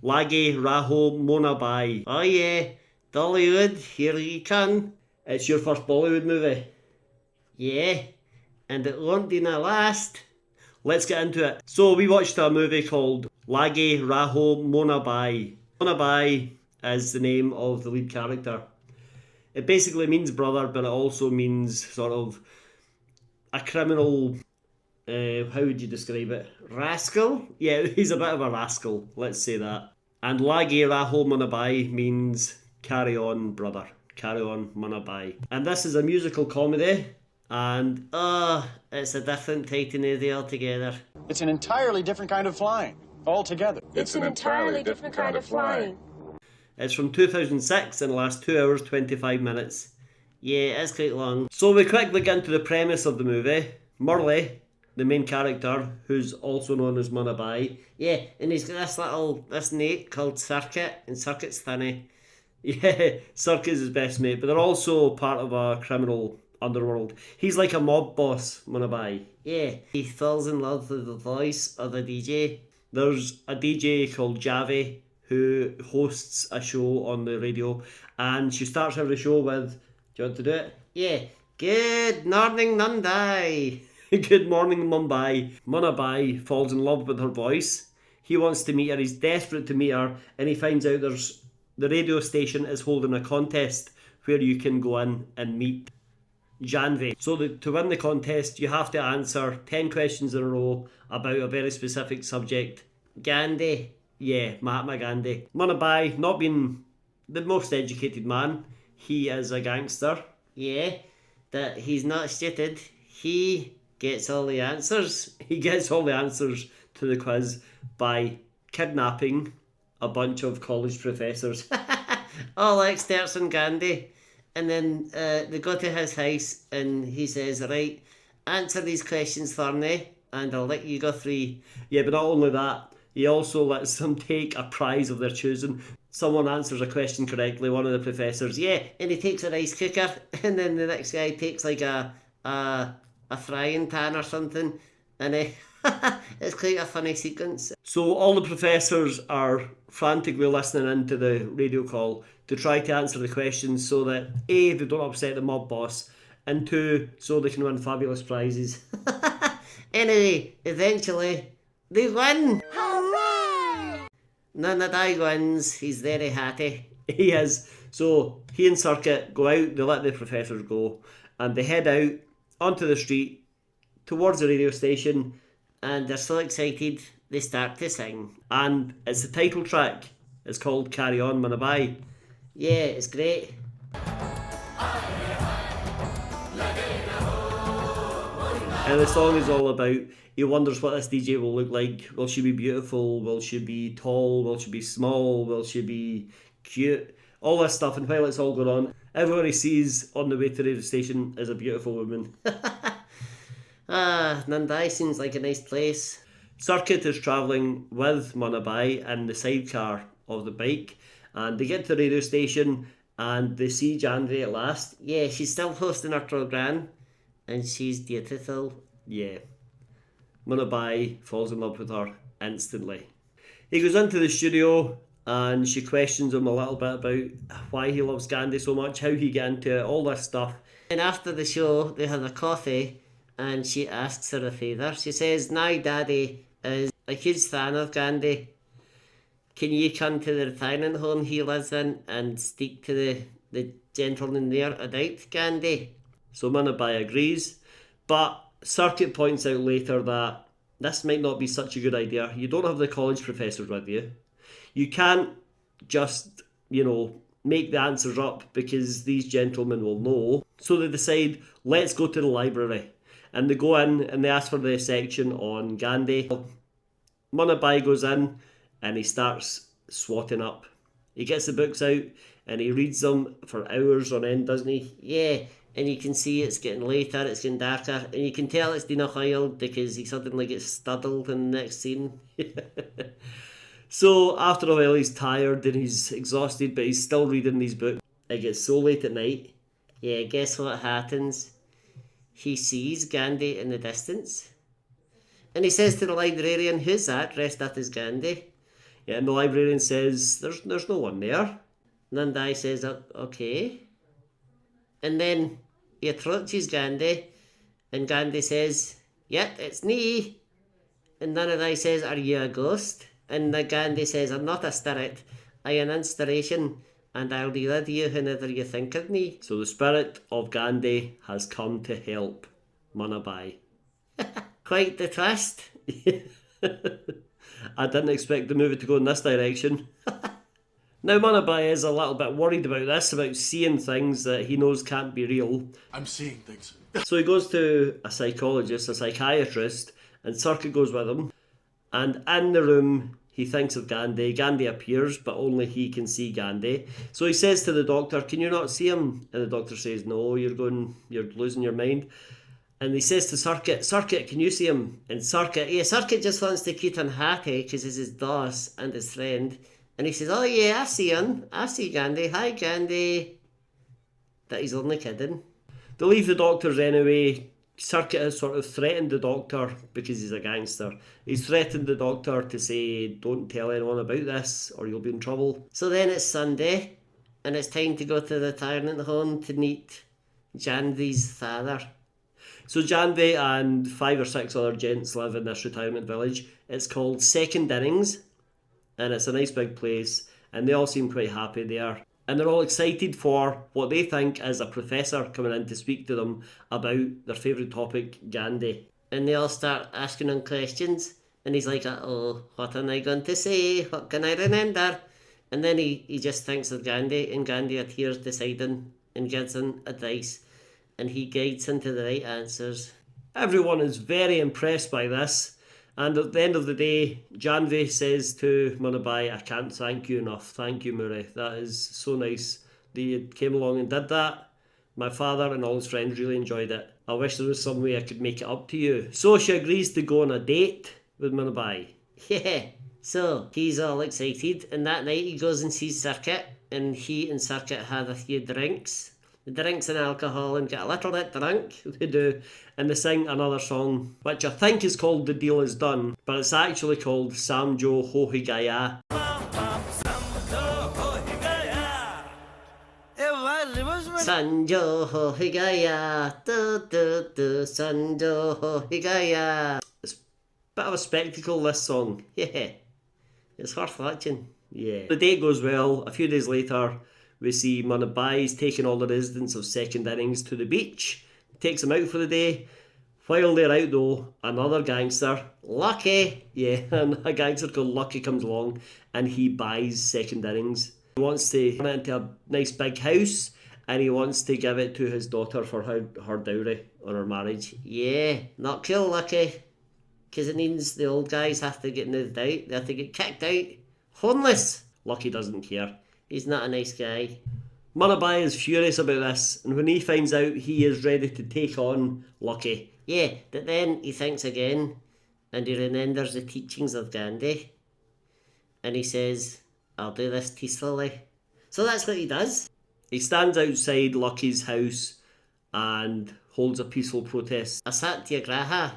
Lage Raho Munna Bhai. Oh yeah, Dollywood, here you come. It's your first Bollywood movie. Yeah, and it won't be my last. Let's get into it. So we watched a movie called Lage Raho Munna Bhai. Munna Bhai is the name of the lead character. It basically means brother, but it also means sort of a criminal, how would you describe it? Rascal? Yeah, he's a bit of a rascal, let's say that. And Lage Raho Munna Bhai means carry on, brother. Carry on, Munna Bhai. And this is a musical comedy, and it's a different itinerary altogether. It's an entirely different kind of flying, altogether. It's an entirely different kind of flying. It's from 2006 and lasts 2 hours 25 minutes. Yeah, it's quite long. So we quickly get into the premise of the movie. Murley, the main character, who's also known as Munna Bhai. Yeah, and he's got this mate called Circuit, and Circuit's funny. Yeah, Circuit's his best mate, but they're also part of a criminal underworld. He's like a mob boss, Munna Bhai. Yeah, he falls in love with the voice of a DJ. There's a DJ called Javi who hosts a show on the radio, and she starts every show with, do you want to do it? Yeah. Good morning, Mumbai. Good morning, Mumbai. Munna Bhai falls in love with her voice. He wants to meet her. He's desperate to meet her, and he finds out the radio station is holding a contest where you can go in and meet Janvi. So to win the contest, you have to answer 10 questions in a row about a very specific subject. Gandhi. Yeah, Mahatma Gandhi. Munna Bhai, not being the most educated man, he is a gangster. Yeah, that he's not stupid. He gets all the answers. He gets all the answers to the quiz by kidnapping a bunch of college professors. All experts on Gandhi. And then they go to his house and he says, right, answer these questions for me and I'll let you go free. Yeah, but not only that, he also lets them take a prize of their choosing. Someone answers a question correctly, one of the professors, yeah, and he takes a rice cooker, and then the next guy takes like a frying pan or something, and it's quite a funny sequence. So all the professors are frantically listening into the radio call to try to answer the questions so that A, they don't upset the mob boss, and 2, so they can win fabulous prizes. Anyway, eventually, they win! Hooray! Munna Bhai wins. He's very happy. He is. So he and Circuit go out, they let the professors go, and they head out onto the street towards the radio station, and they're so excited they start to sing. And it's the title track. It's called Carry On Munna Bhai. Yeah, it's great. And the song is all about, he wonders what this DJ will look like. Will she be beautiful? Will she be tall? Will she be small? Will she be cute? All this stuff. And while it's all going on, everyone he sees on the way to the radio station is a beautiful woman. Mumbai seems like a nice place. Circuit is travelling with Munna Bhai in the sidecar of the bike, and they get to the radio station and they see Janvi at last. Yeah, she's still hosting her programme and she's beautiful. Yeah. Munna Bhai falls in love with her instantly. He goes into the studio and she questions him a little bit about why he loves Gandhi so much, how he got into it, all this stuff. And after the show, they have a coffee and she asks her a favour. She says, now Daddy is a huge fan of Gandhi. Can you come to the retirement home he lives in and speak to the gentleman there about Gandhi? So Munna Bhai agrees, but Circuit points out later that this might not be such a good idea. You don't have the college professors with you. You can't just, make the answers up because these gentlemen will know. So they decide, let's go to the library. And they go in and they ask for the section on Gandhi. Munna Bhai goes in and he starts swatting up. He gets the books out and he reads them for hours on end, doesn't he? Yeah. And you can see it's getting later, it's getting darker, and you can tell it's been a while because he suddenly gets studdled in the next scene. So after a while he's tired and he's exhausted, but he's still reading these books. It gets so late at night. Yeah, guess what happens? He sees Gandhi in the distance. And he says to the librarian, who's that dressed up as Gandhi? Yeah, and the librarian says, there's no one there. Nandai says, okay. And then he approaches Gandhi, and Gandhi says, yep, it's me. And Nandai says, are you a ghost? And the Gandhi says, I'm not a spirit, I am an inspiration, and I'll be with you whenever you think of me. So the spirit of Gandhi has come to help Munna Bhai. Quite the twist. I didn't expect the movie to go in this direction. Now Munna Bhai is a little bit worried about this, about seeing things that he knows can't be real. I'm seeing things. So he goes to a psychologist, a psychiatrist, and Circuit goes with him. And in the room, he thinks of Gandhi. Gandhi appears, but only he can see Gandhi. So he says to the doctor, can you not see him? And the doctor says, no, you're losing your mind. And he says to Circuit, can you see him? And Circuit just wants to keep him happy because he's his boss and his friend. And he says, oh yeah, I see him. I see Gandhi. Hi, Gandhi. That he's only kidding. They leave the doctors anyway. Circuit has sort of threatened the doctor because he's a gangster. He's threatened the doctor to say, don't tell anyone about this or you'll be in trouble. So then it's Sunday and it's time to go to the retirement home to meet Janvi's father. So Janvi and 5 or 6 other gents live in this retirement village. It's called Second Innings and it's a nice big place and they all seem quite happy there. And they're all excited for what they think is a professor coming in to speak to them about their favourite topic, Gandhi. And they all start asking him questions. And he's like, oh, what am I going to say? What can I remember? And then he just thinks of Gandhi, and Gandhi appears beside him and gives him advice. And he guides him to the right answers. Everyone is very impressed by this. And at the end of the day, Janvi says to Munna Bhai, I can't thank you enough. Thank you, Murray. That is so nice that you came along and did that. My father and all his friends really enjoyed it. I wish there was some way I could make it up to you. So she agrees to go on a date with Munna Bhai. Yeah, so he's all excited. And that night he goes and sees Circuit. And he and Circuit have a few drinks. The drinks and alcohol and get a little bit drunk, they do, and they sing another song, which I think is called The Deal Is Done, but it's actually called Samjo Ho Hi Gaya. Sanjo Ho Hi Gaya, do do do, Sanjo Ho Hi Gaya. It's a bit of a spectacle, this song, yeah, it's worth watching, yeah. The date goes well. A few days later, we see Munna Bhai's taking all the residents of Second Innings to the beach, takes them out for the day. While they're out though, another gangster, Lucky, yeah, and a gangster called Lucky comes along and he buys Second Innings. He wants to turn it into a nice big house and he wants to give it to his daughter for her dowry on her marriage. Yeah, not cool, Lucky, because it means the old guys have to get moved out, they have to get kicked out. Homeless! Lucky doesn't care. He's not a nice guy. Munna Bhai is furious about this, and when he finds out, he is ready to take on Lucky. Yeah, but then he thinks again, and he remembers the teachings of Gandhi, and he says, I'll do this peacefully. So that's what he does. He stands outside Lucky's house and holds a peaceful protest. A satyagraha.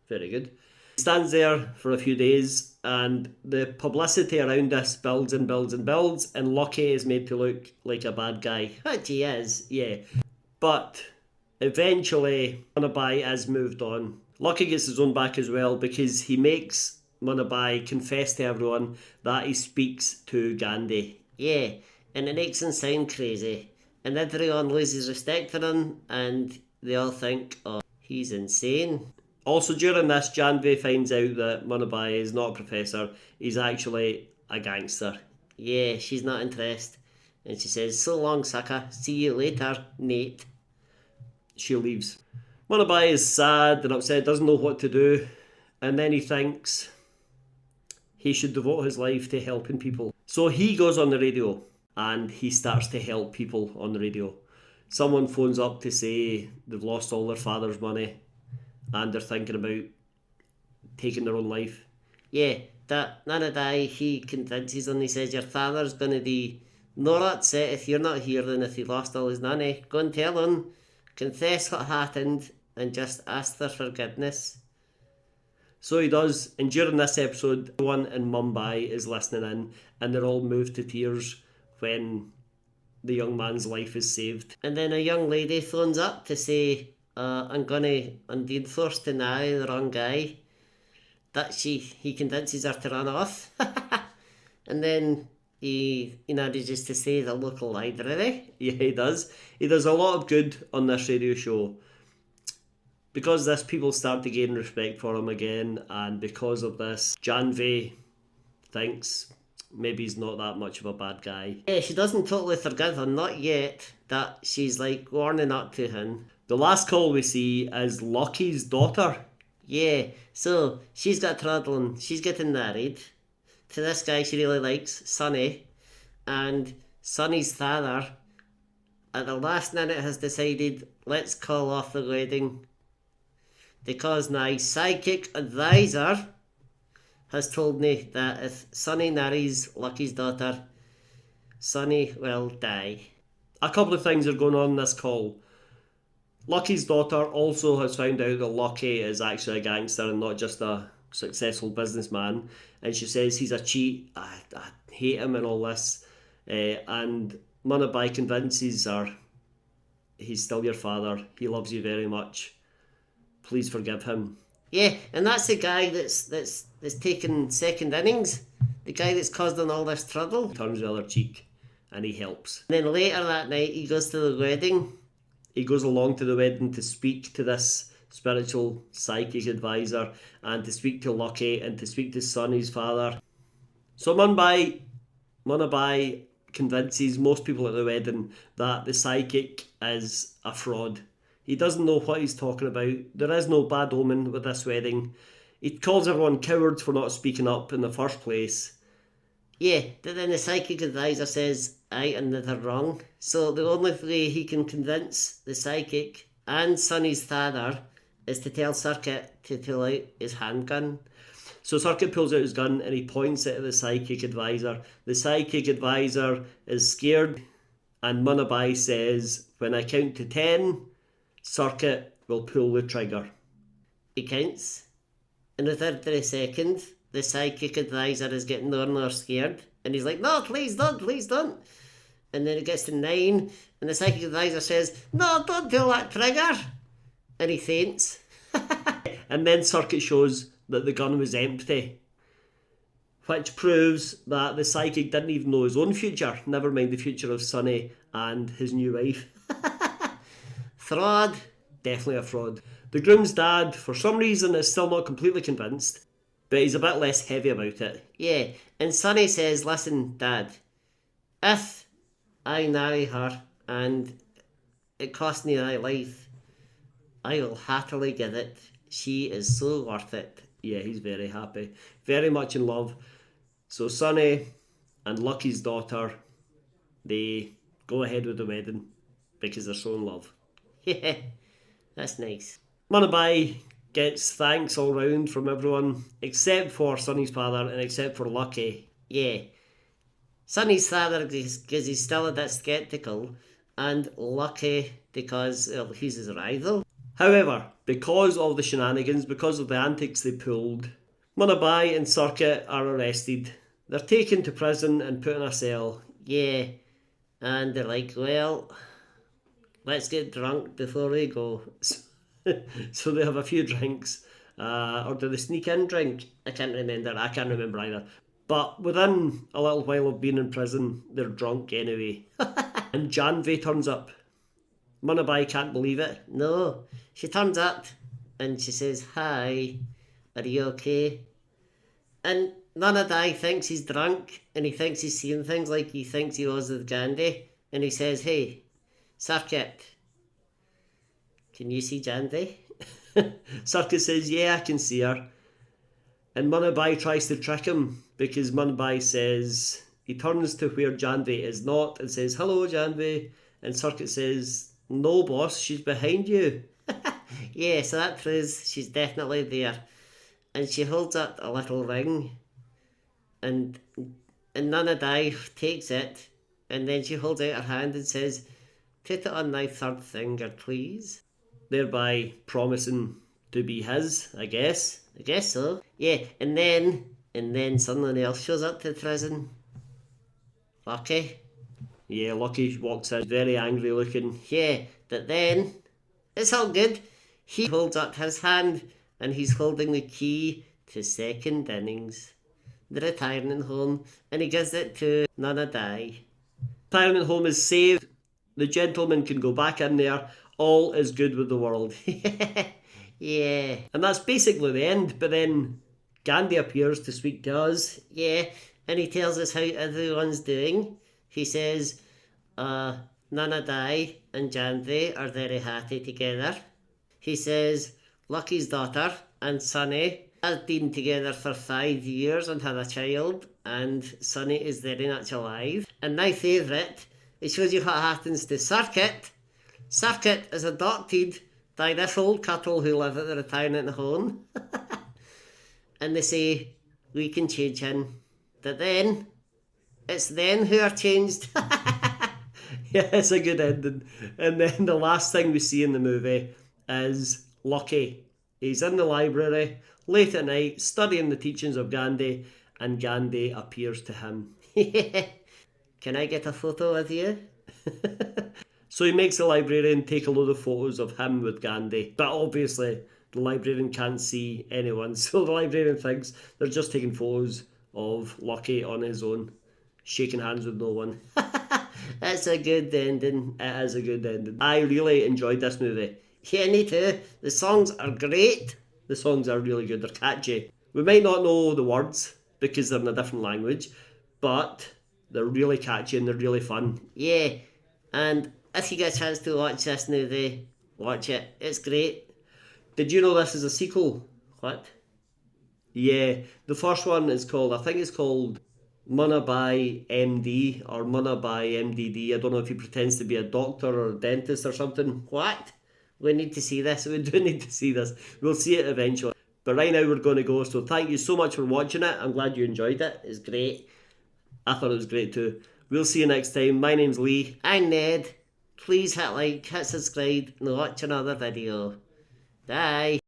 Very good. He stands there for a few days and the publicity around this builds and builds and builds and Lucky is made to look like a bad guy. Which he is, yeah. But eventually Munna Bhai is moved on. Lucky gets his own back as well because he makes Munna Bhai confess to everyone that he speaks to Gandhi. Yeah, and it makes him sound crazy. And everyone loses respect for him and they all think, oh, he's insane. Also, during this, Janvi finds out that Munna Bhai is not a professor, he's actually a gangster. Yeah, she's not impressed. And she says, so long, sucker, see you later, Nate. She leaves. Munna Bhai is sad and upset, doesn't know what to do, and then he thinks he should devote his life to helping people. So he goes on the radio, and he starts to help people on the radio. Someone phones up to say they've lost all their father's money, and they're thinking about taking their own life. Yeah, that Nanadai, he convinces them, he says, your father's going to be not upset if you're not here than if he lost all his money. Go and tell him, confess what happened, and just ask for forgiveness. So he does, and during this episode, everyone in Mumbai is listening in, and they're all moved to tears when the young man's life is saved. And then a young lady phones up to say, I'm gonna indeed forced to marry the wrong guy. That he convinces her to run off. And then he manages to say the local library. Yeah, he does. He does a lot of good on this radio show. Because this, people start to gain respect for him again, and because of this, Janvi thinks maybe he's not that much of a bad guy. Yeah, she doesn't totally forgive him, not yet, that she's like warming up to him. The last call we see is Lucky's daughter. Yeah, so she's got trouble and she's getting married to this guy she really likes, Sonny, and Sonny's father at the last minute has decided, let's call off the wedding because my psychic advisor has told me that if Sonny marries Lucky's daughter, Sonny will die. A couple of things are going on in this call. Lucky's daughter also has found out that Lucky is actually a gangster and not just a successful businessman, and she says he's a cheat, I hate him and all this, and Munna Bhai convinces her, he's still your father, he loves you very much, please forgive him. Yeah, and that's the guy that's taken second innings, the guy that's caused him all this trouble. He turns the other cheek and he helps. And then later that night he goes to the wedding. He goes along to the wedding to speak to this spiritual psychic advisor and to speak to Lucky and to speak to Sonny's father. So Munna Bhai convinces most people at the wedding that the psychic is a fraud. He doesn't know what he's talking about. There is no bad omen with this wedding. He calls everyone cowards for not speaking up in the first place. Yeah, but then the psychic advisor says, and that they're wrong. So the only way he can convince the psychic and Sonny's father is to tell Circuit to pull out his handgun. So Circuit pulls out his gun and he points it at the psychic advisor. The psychic advisor is scared, and Munna Bhai says, when I count to 10, Circuit will pull the trigger. He counts, and within 3 seconds, the psychic advisor is getting more and more scared, and he's like, no, please don't, please don't. And then it gets to 9, and the psychic advisor says, no, don't pull that trigger. And he faints. And then Circuit shows that the gun was empty, which proves that the psychic didn't even know his own future, never mind the future of Sonny and his new wife. Fraud. Definitely a fraud. The groom's dad, for some reason, is still not completely convinced, but he's a bit less heavy about it. Yeah, and Sonny says, listen, Dad, if I marry her and it costs me my life, I will happily give it. She is so worth it. Yeah, he's very happy. Very much in love. So Sonny and Lucky's daughter, they go ahead with the wedding because they're so in love. Yeah, that's nice. Munna Bhai gets thanks all round from everyone except for Sonny's father and except for Lucky. Yeah. Sonny's father because he's still a bit sceptical, and Lucky because he's his rival. However, because of the shenanigans, because of the antics they pulled, Munna Bhai and Circuit are arrested. They're taken to prison and put in a cell. Yeah. And they're like, well, let's get drunk before we go. So they have a few drinks. Or do they sneak in drink? I can't remember either. But within a little while of being in prison, they're drunk anyway. And Janvi turns up. Munna Bhai can't believe it. No. She turns up and she says, hi, are you okay? And Munna Bhai thinks he's drunk and he thinks he's seeing things like he thinks he was with Gandhi. And he says, hey, Circuit, can you see Janvi? Circuit says, yeah, I can see her. And Munna Bhai tries to trick him because Munna Bhai says, he turns to where Janvi is not and says, hello, Janvi. And Circuit says, no, boss, she's behind you. Yeah, so that proves she's definitely there. And she holds up a little ring. And Munna Bhai takes it. And then she holds out her hand and says, put it on my third finger, please. Thereby promising to be his, I guess. I guess so. Yeah, and then someone else shows up to the prison. Lucky. Yeah, Lucky walks in, very angry looking. Yeah, but then, it's all good. He holds up his hand, and he's holding the key to second innings, the retirement home, and he gives it to Munna Bhai. Retirement home is saved. The gentleman can go back in there. All is good with the world. Yeah. And that's basically the end, but then Gandhi appears to speak to us. Yeah, and he tells us how everyone's doing. He says, Munna Bhai and Gandhi are very happy together. He says, Lucky's daughter and Sonny have been together for 5 years and had a child, and Sonny is very much alive. And my favourite, it shows you what happens to Circuit. Circuit is adopted by this old couple who live at the retirement home. And they say, we can change him. But then, it's them who are changed. Yeah, it's a good ending. And then the last thing we see in the movie is Lucky. He's in the library, late at night, studying the teachings of Gandhi, and Gandhi appears to him. Can I get a photo with you? So he makes the librarian take a load of photos of him with Gandhi. But obviously, the librarian can't see anyone. So the librarian thinks they're just taking photos of Lucky on his own, shaking hands with no one. That's a good ending. It is a good ending. I really enjoyed this movie. Yeah, me too. The songs are great. The songs are really good. They're catchy. We might not know the words because they're in a different language, but they're really catchy and they're really fun. Yeah, and if you get a chance to watch this movie, watch it. It's great. Did you know this is a sequel? What? Yeah, the first one is called, I think it's called Munna Bhai MD or Munna Bhai MDD. I don't know if he pretends to be a doctor or a dentist or something. What? We need to see this. We do need to see this. We'll see it eventually. But right now we're going to go. So thank you so much for watching it. I'm glad you enjoyed it. It's great. I thought it was great too. We'll see you next time. My name's Lee. I'm Ned. Please hit like, hit subscribe, and watch another video. Bye.